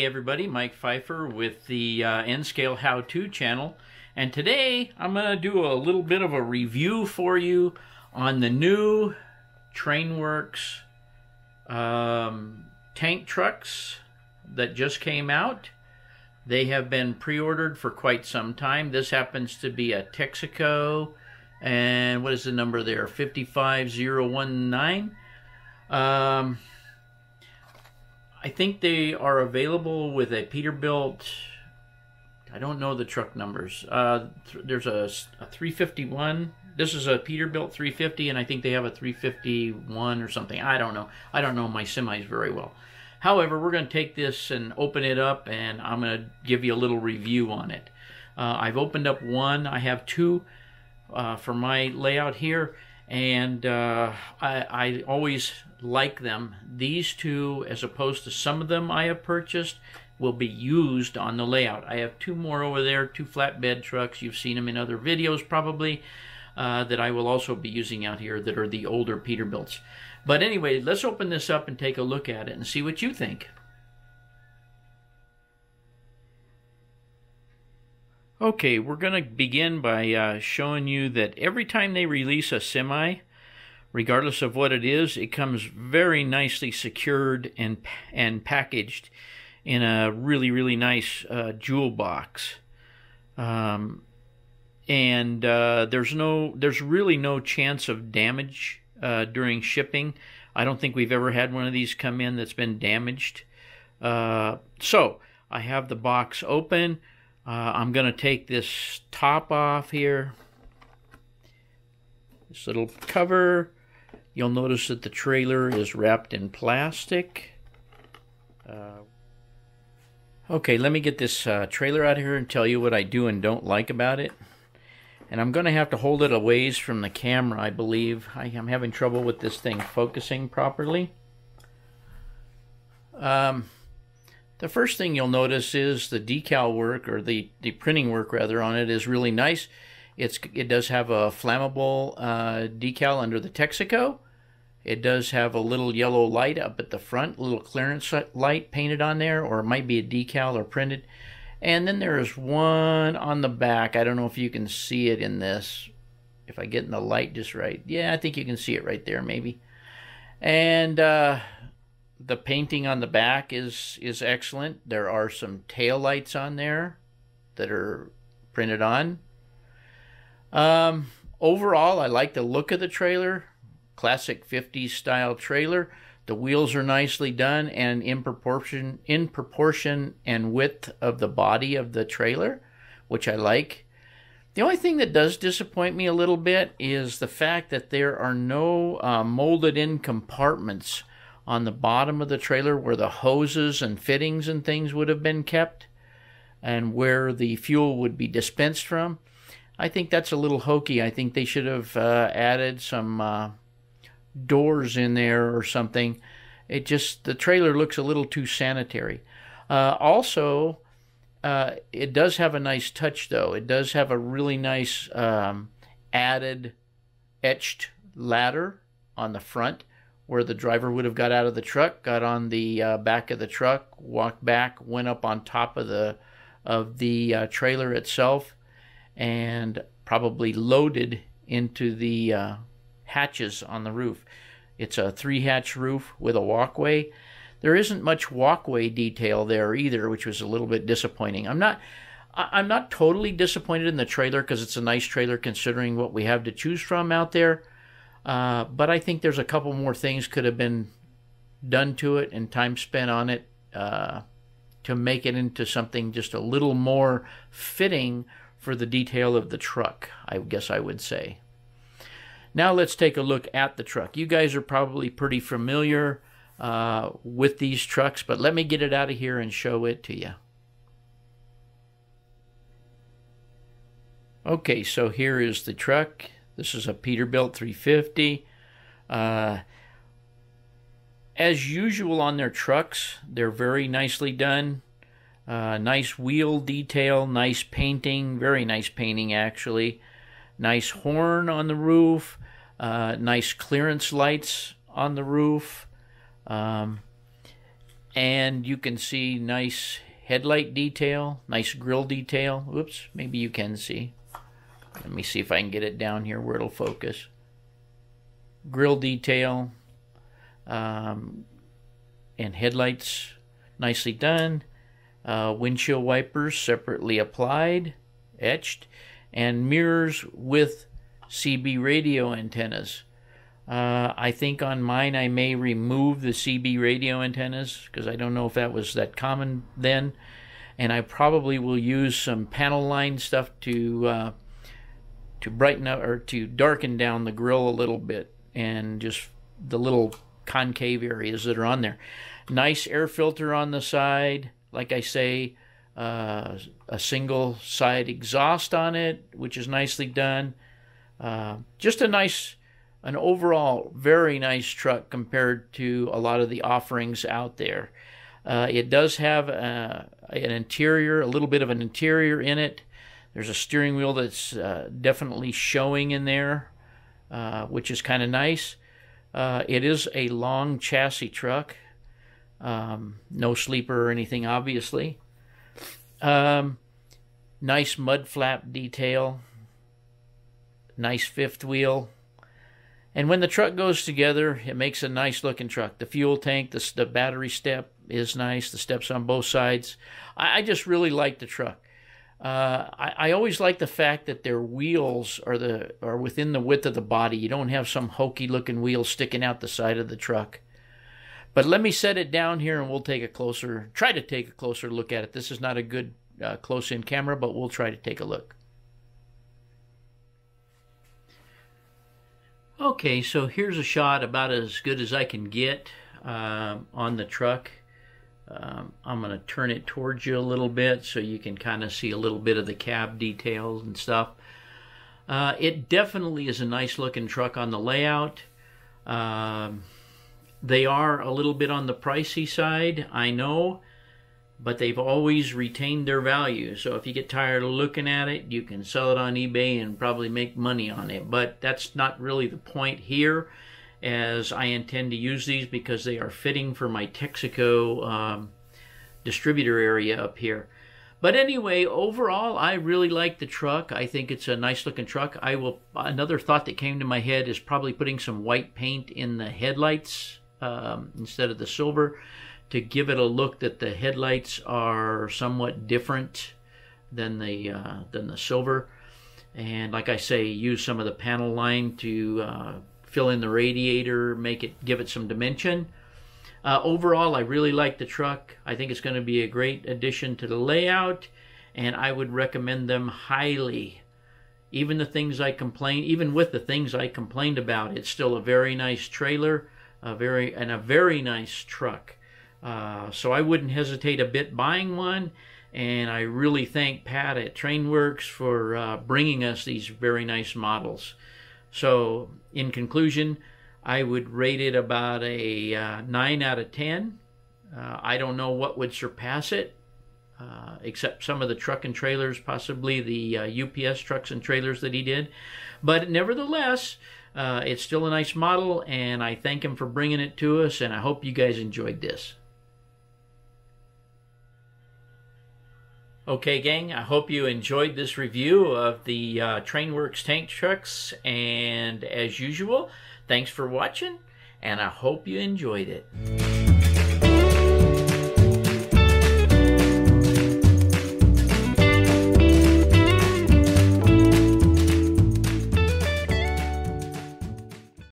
Hey everybody, Mike Pfeiffer with the N-Scale How-To channel, and today I'm going to do a little bit of a review for you on the new Trainworx tank trucks that just came out. They have been pre-ordered for quite some time. This happens to be a Texaco, and what is the number there? 55019. I think they are available with a Peterbilt. I don't know the truck numbers. There's a 351. This is a Peterbilt 350, and I think they have a 351 or something. I don't know. I don't know my semis very well. However, we're going to take this and open it up, and I'm going to give you a little review on it. I've opened up one. I have two for my layout here, and I always like them. These two, as opposed to some of them I have purchased, will be used on the layout. I have two more over there, two flatbed trucks. You've seen them in other videos probably, that I will also be using out here that are the older Peterbilts. But anyway, let's open this up and take a look at it and see what you think. Okay, we're going to begin by showing you that every time they release a semi, regardless of what it is, it comes very nicely secured and packaged in a really nice jewel box. There's really no chance of damage during shipping. I don't think we've ever had one of these come in that's been damaged. So I have the box open. I'm going to take this top off here. This little cover. You'll notice that the trailer is wrapped in plastic. Okay, let me get this trailer out of here and tell you what I do and don't like about it. And I'm going to have to hold it a ways from the camera, I believe. I'm having trouble with this thing focusing properly. The first thing you'll notice is the decal work, or the printing work rather, on it is really nice. It does have a flammable decal under the Texaco. It does have a little yellow light up at the front, a little clearance light painted on there, or it might be a decal or printed. And then there's one on the back. I don't know if you can see it in this, if I get in the light just right. Yeah, I think you can see it right there maybe. And the painting on the back is excellent. There are some tail lights on there that are printed on. Overall, I like the look of the trailer. Classic 50s style trailer. The wheels are nicely done and in proportion and width of the body of the trailer, which I like. The only thing that does disappoint me a little bit is the fact that there are no molded in compartments on the bottom of the trailer where the hoses and fittings and things would have been kept and where the fuel would be dispensed from. I think that's a little hokey. I think they should have added some doors in there or something. The trailer looks a little too sanitary. Also, it does have a nice touch though. It does have a really nice added etched ladder on the front where the driver would have got out of the truck, got on the back of the truck, walked back, went up on top of the trailer itself, and probably loaded into the hatches on the roof. It's a 3-hatch roof with a walkway. There isn't much walkway detail there either, which was a little bit disappointing. I'm not totally disappointed in the trailer because it's a nice trailer considering what we have to choose from out there. But I think there's a couple more things could have been done to it and time spent on it to make it into something just a little more fitting for the detail of the truck, I guess I would say. Now let's take a look at the truck. You guys are probably pretty familiar with these trucks, but let me get it out of here and show it to you. Okay, so here is the truck. This is a Peterbilt 350. As usual on their trucks, they're very nicely done. Nice wheel detail, nice painting, very nice painting actually. Nice horn on the roof, nice clearance lights on the roof. And you can see nice headlight detail, nice grill detail. Whoops, maybe you can see. Let me see if I can get it down here where it'll focus. Grill detail and headlights nicely done. Windshield wipers separately applied, etched, and mirrors with CB radio antennas. I think on mine I may remove the CB radio antennas because I don't know if that was that common then, and I probably will use some panel line stuff to brighten up or to darken down the grill a little bit, and just the little concave areas that are on there. Nice air filter on the side, like I say, a single side exhaust on it, which is nicely done. Just an overall very nice truck compared to a lot of the offerings out there. It does have an interior, a little bit of an interior in it. There's a steering wheel that's definitely showing in there, which is kind of nice. It is a long chassis truck. No sleeper or anything, obviously. Nice mud flap detail. Nice fifth wheel. And when the truck goes together, it makes a nice looking truck. The fuel tank, the battery step is nice. The steps on both sides. I just really like the truck. I always like the fact that their wheels are within the width of the body. You don't have some hokey looking wheels sticking out the side of the truck. But let me set it down here and we'll try to take a closer look at it. This is not a good close-in camera, but we'll try to take a look. Okay, so here's a shot about as good as I can get on the truck. I'm going to turn it towards you a little bit so you can kind of see a little bit of the cab details and stuff. It definitely is a nice looking truck on the layout. They are a little bit on the pricey side, I know, but they've always retained their value. So if you get tired of looking at it, you can sell it on eBay and probably make money on it. But that's not really the point here, as I intend to use these because they are fitting for my Texaco distributor area up here. But anyway, overall, I really like the truck. I think it's a nice looking truck. Another thought that came to my head is probably putting some white paint in the headlights instead of the silver, to give it a look that the headlights are somewhat different than the silver. And like I say, use some of the panel line to fill in the radiator, give it some dimension. Overall, I really like the truck. I think it's going to be a great addition to the layout, and I would recommend them highly. Even with the things I complained about, it's still a very nice trailer, a very nice truck. So I wouldn't hesitate a bit buying one, and I really thank Pat at Trainworx for bringing us these very nice models. So in conclusion, I would rate it about a 9 out of 10. I don't know what would surpass it, except some of the truck and trailers, possibly the UPS trucks and trailers that he did. But nevertheless, it's still a nice model, and I thank him for bringing it to us, and I hope you guys enjoyed this. Okay, gang, I hope you enjoyed this review of the Trainworx tank trucks, and as usual, thanks for watching, and I hope you enjoyed it.